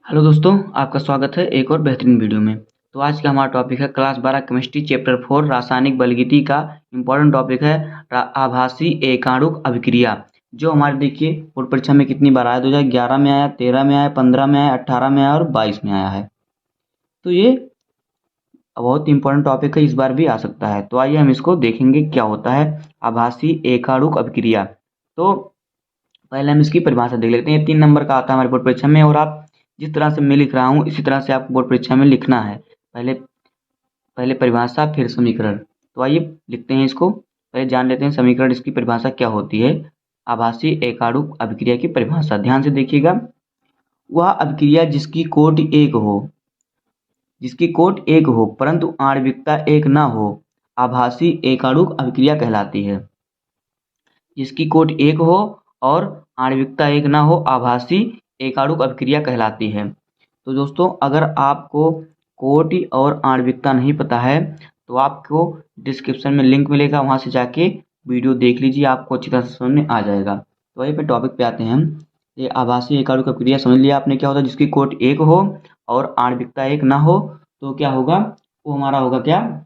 Hello दोस्तों, आपका स्वागत है एक और बेहतरीन वीडियो में। तो आज का हमारा टॉपिक है क्लास 12 केमिस्ट्री चैप्टर 4 रासायनिक बलगीति का इम्पोर्टेंट टॉपिक है आभासी एकाणुक अभिक्रिया। जो हमारे देखिए बोर्ड परीक्षा में कितनी बार आया, 2011 में आया, 13 में आया, 15 में आया, 18 में आया और 22 में आया है। तो ये बहुत इंपॉर्टेंट टॉपिक है, इस बार भी आ सकता है। तो आइए हम इसको देखेंगे क्या होता है आभासी एकाणुक अभिक्रिया। तो पहले हम इसकी परिभाषा देख लेते हैं। 3 नंबर का आता है हमारे बोर्ड परीक्षा में, और आप जिस तरह से मैं लिख रहा हूँ इसी तरह से आपको बोर्ड परीक्षा में लिखना है। पहले पहले परिभाषा फिर समीकरण। तो आइए लिखते हैं इसको। पहले जान लेते हैं समीकरण, इसकी परिभाषा क्या होती है। आभासी एकाणुक अभिक्रिया की परिभाषा ध्यान से देखिएगा। वह अभिक्रिया जिसकी कोट एक हो परंतु आणविकता एक न हो, आभासी एकाणुक अभिक्रिया कहलाती है। जिसकी कोट एक हो और आणविकता एक ना हो, आभासी एकाणुक अभिक्रिया कहलाती है। तो दोस्तों, अगर आपको कोट और आणविकता नहीं पता है तो आपको डिस्क्रिप्शन में लिंक मिलेगा, वहां से जाके वीडियो देख लीजिए, आपको अच्छी तरह से समझ में आ जाएगा। तो वही पे टॉपिक पे आते हैं हम। ये आभासी एकाणुक अभिक्रिया समझ लिया आपने क्या होता है। जिसकी कोट एक हो और आणविकता एक ना हो तो क्या होगा, वो हमारा होगा क्या,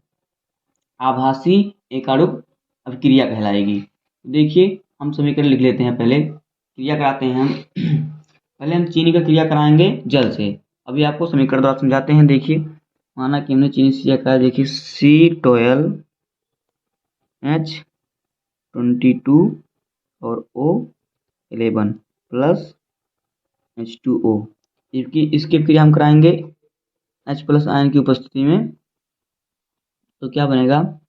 आभासी एकाणुक अभिक्रिया कहलाएगी। देखिए हम समीकरण लिख लेते हैं, पहले क्रिया कराते हैं हम। पहले हम चीनी का क्रिया कराएंगे जल से। अभी आपको समीकरण द्वारा समझाते हैं। देखिए माना कि हमने चीनी से क्रिया कराया, देखिए C12H22 और O11 प्लस H2O। इसकी क्रिया हम कराएंगे H प्लस आयन की उपस्थिति में। तो क्या बनेगा,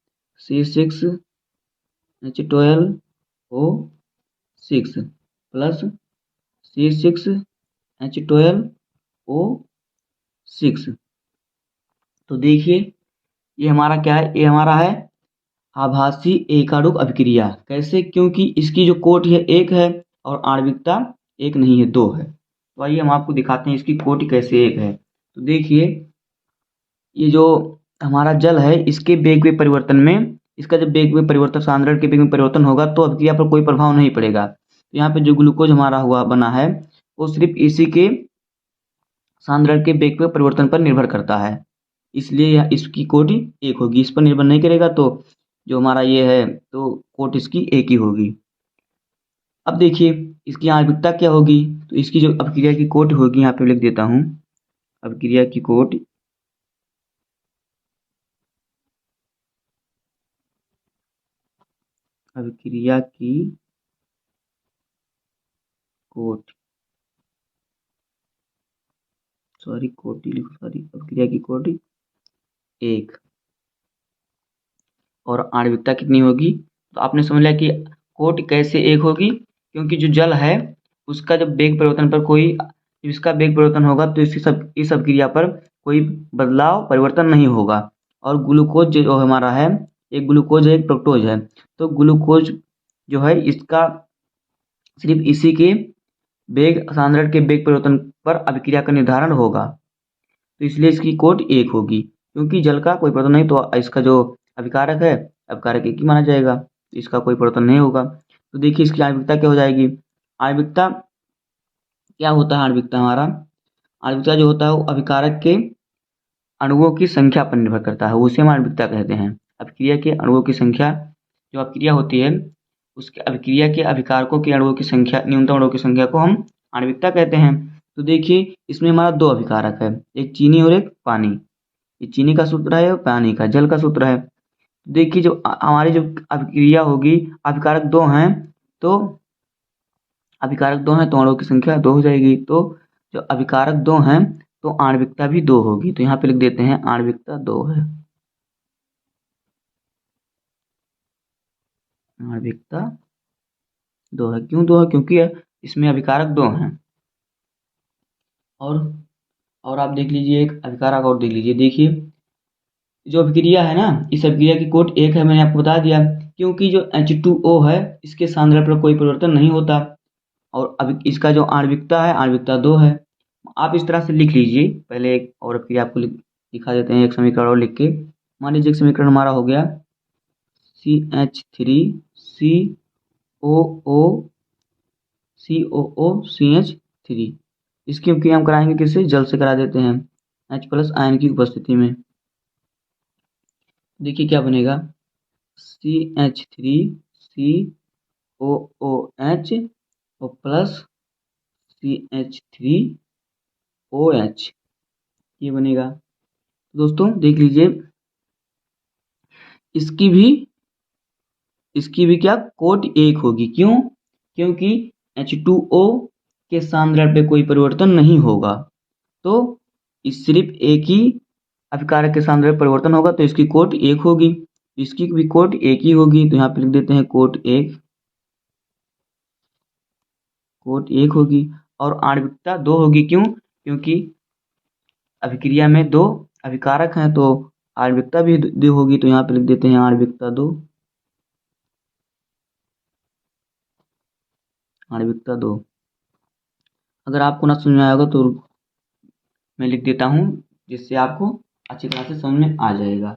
C6H12O6 प्लस C6H12O6। तो देखिए ये हमारा क्या है, ये हमारा है आभासी एकाणुक अभिक्रिया। कैसे, क्योंकि इसकी जो कोटि है एक है और आणविकता एक नहीं है, दो है। तो आइए हम आपको दिखाते हैं इसकी कोटि कैसे एक है। तो देखिए ये जो हमारा जल है, इसके वेग में परिवर्तन में, इसका जब वेग में परिवर्तन, सांद्रण के वेग में परिवर्तन होगा तो अभिक्रिया पर कोई प्रभाव नहीं पड़ेगा। तो यहाँ पे जो ग्लूकोज हमारा हुआ बना है वो सिर्फ इसी के सांद्रण के वेग में परिवर्तन पर निर्भर करता है, इसलिए इसकी कोटि एक होगी। इस पर निर्भर नहीं करेगा तो जो हमारा ये है तो कोटि इसकी एक ही होगी। अब देखिए इसकी आणविकता क्या होगी। तो इसकी जो अभिक्रिया की कोटि होगी, यहाँ पे लिख देता हूँ, अभिक्रिया की कोटि अभिक्रिया की कोटि अभिक्रिया की कोटि एक और आणविकता कितनी होगी। तो आपने समझ लिया कि कोटि कैसे एक होगी, क्योंकि जो जल है उसका जब वेग परिवर्तन पर कोई, इसका वेग परिवर्तन होगा तो इस अभिक्रिया पर कोई बदलाव परिवर्तन नहीं होगा। और ग्लूकोज जो हमारा है, एक ग्लूकोज है एक फ्रुक्टोज है। तो ग्लूकोज जो है इसका सिर्फ इसी के वेग, सांद्रण के वेग परिवर्तन पर अभिक्रिया का निर्धारण होगा। तो इसलिए इसकी कोटि एक होगी, क्योंकि जल का कोई परिवर्तन नहीं तो इसका जो अभिकारक है, अभिकारक एक ही माना जाएगा, इसका कोई परिवर्तन नहीं होगा। तो देखिए इसकी आणविकता क्या हो जाएगी। आणविकता क्या होता है, आणविकता हमारा, आणविकता जो होता है वो अभिकारक के अणुओं की संख्या पर निर्भर करता है, उसे हम आणविकता कहते हैं। अभिक्रिया के अणुओं की संख्या, जो अभिक्रिया होती है उसके अभिक्रिया के अभिकारकों के अणुओं की संख्या, न्यूनतम अणुओं की संख्या को हम आणविकता कहते हैं। तो देखिए इसमें हमारा दो अभिकारक है, एक चीनी और एक पानी। ये चीनी का सूत्र है और पानी का, जल का सूत्र है। देखिए जो हमारी जो अभिक्रिया होगी, अभिकारक दो हैं तो अणुओं की संख्या दो हो जाएगी। तो जो अभिकारक दो हैं तो आणविकता भी दो होगी। तो यहाँ पे लिख देते हैं आणविकता दो है, आणविकता दो है। क्यों दो है, क्योंकि इसमें अभिकारक दो हैं। और और आप देख लीजिए एक अभिकारक और देख लीजिए। देखिए जो अभिक्रिया है ना, इस अभिक्रिया की कोट एक है, मैंने आपको बता दिया, क्योंकि जो H2O है इसके सांद्रण पर कोई परिवर्तन नहीं होता। और अब इसका जो आणविकता है, आणविकता दो है। आप इस तरह से लिख लीजिए। पहले एक और फिर आपको दिखा देते हैं एक समीकरण और लिख के। मान लीजिए एक समीकरण हमारा हो गया CH3COO COO CH3। इसकी अभिक्रिया हम कराएंगे किससे? जल से करा देते हैं H+ आयन की उपस्थिति में। देखिए क्या बनेगा, CH3COOH और प्लस CH3OH, ये बनेगा। दोस्तों देख लीजिए, इसकी भी क्या कोट एक होगी। क्यों? क्योंकि H2O के सांद्रण पे कोई परिवर्तन नहीं होगा, तो इस सिर्फ एक ही अभिकारक के सांद्रण परिवर्तन होगा, तो इसकी कोट एक होगी, इसकी भी कोट एक ही होगी। तो यहाँ पे लिख देते हैं कोट एक होगी। और आणविकता 2 होगी। क्यों? क्योंकि अभिक्रिया में 2 अभिकारक हैं, तो आणविकता भी 2 होगी। तो यहाँ पे लिख देते हैं आणविकता 2। आणविकता 2। अगर आपको ना समझ में आएगा तो मैं लिख देता हूँ, जिससे आपको अच्छी तरह से समझ में आ जाएगा।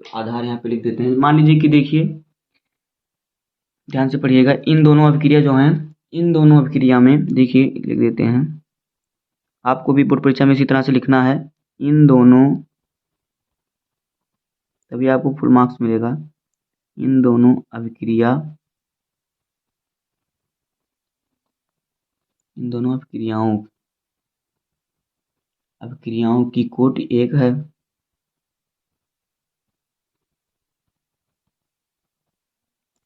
आधार यहाँ पे लिख देते हैं। मान लीजिए कि देखिए, ध्यान से पढ़िएगा, इन दोनों अभिक्रिया जो हैं, इन दोनों अभिक्रिया में देखिए लिख देते हैं, आपको भी बोर्ड परीक्षा में इसी तरह से लिखना है। इन दोनों, तभी आपको फुल मार्क्स मिलेगा। इन दोनों अभिक्रियाओं की कोट एक है।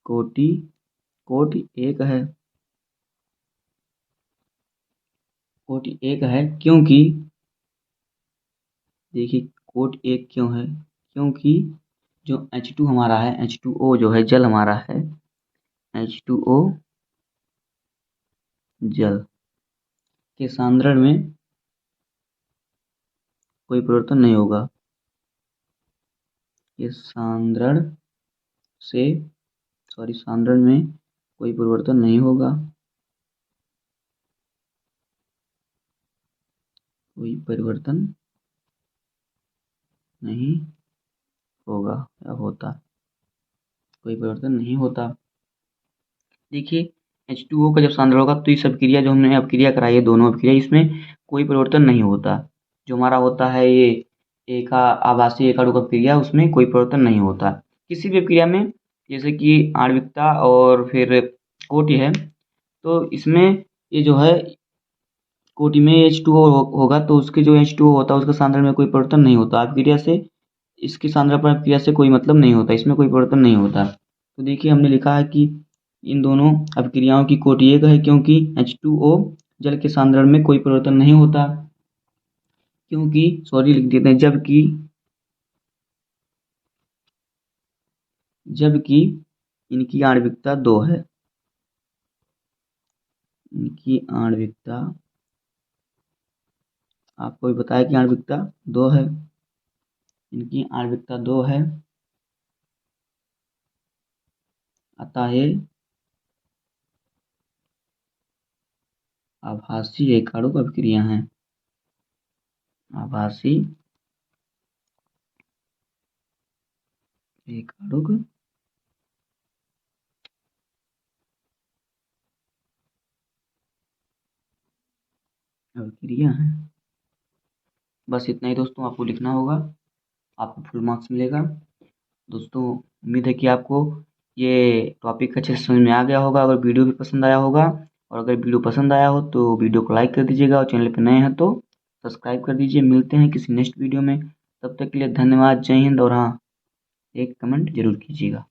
कोट एक है। कोट एक है क्योंकि देखिए कोट एक क्यों है? क्योंकि जो H2 हमारा है, H2O जो है जल हमारा है, H2O जल के सांद्रण में कोई परिवर्तन नहीं होगा। ये सांद्रण में कोई परिवर्तन नहीं होगा। कोई परिवर्तन नहीं होगा या होता, कोई परिवर्तन नहीं होता। देखिए H2O का जब सांद्रण होगा तो इस अभिक्रिया जो हमने अभिक्रिया कराई है, दोनों अभिक्रिया, इसमें कोई परिवर्तन नहीं होता। जो हमारा होता है ये आभासी एकाणुक अभिक्रिया, उसमें कोई परिवर्तन नहीं होता। किसी भी अभिक्रिया में, जैसे कि आणविकता और फिर कोटि है, तो इसमें ये जो है कोटि में H2O होगा, तो उसके जो H2O होता है उसका सांद्रण में कोई परिवर्तन नहीं होता। अभिक्रिया से इसकी सांद्रण पर अभिक्रिया से कोई मतलब नहीं होता, इसमें कोई परिवर्तन नहीं होता। तो देखिए हमने लिखा है कि इन दोनों अभिक्रियाओं की कोटि एक है क्योंकि H2O जल के सांद्रण में कोई परिवर्तन नहीं होता। लिख देते हैं, जबकि इनकी आणविकता 2 है। इनकी आणविकता, आपको भी बताया कि आणविकता 2 है। इनकी आणविकता 2 है, अतः ये आभासी एकाणुक अभिक्रिया हैं। आभासी एकाणुक अभिक्रिया हैं। बस इतना ही दोस्तों आपको लिखना होगा, आपको फुल मार्क्स मिलेगा। दोस्तों उम्मीद है कि आपको ये टॉपिक अच्छे से समझ में आ गया होगा। अगर वीडियो भी पसंद आया होगा, और अगर वीडियो पसंद आया हो तो वीडियो को लाइक कर दीजिएगा, और चैनल पर नए हैं तो सब्सक्राइब कर दीजिए। मिलते हैं किसी नेक्स्ट वीडियो में, तब तक के लिए धन्यवाद। जय हिंद। और हाँ, एक कमेंट जरूर कीजिएगा।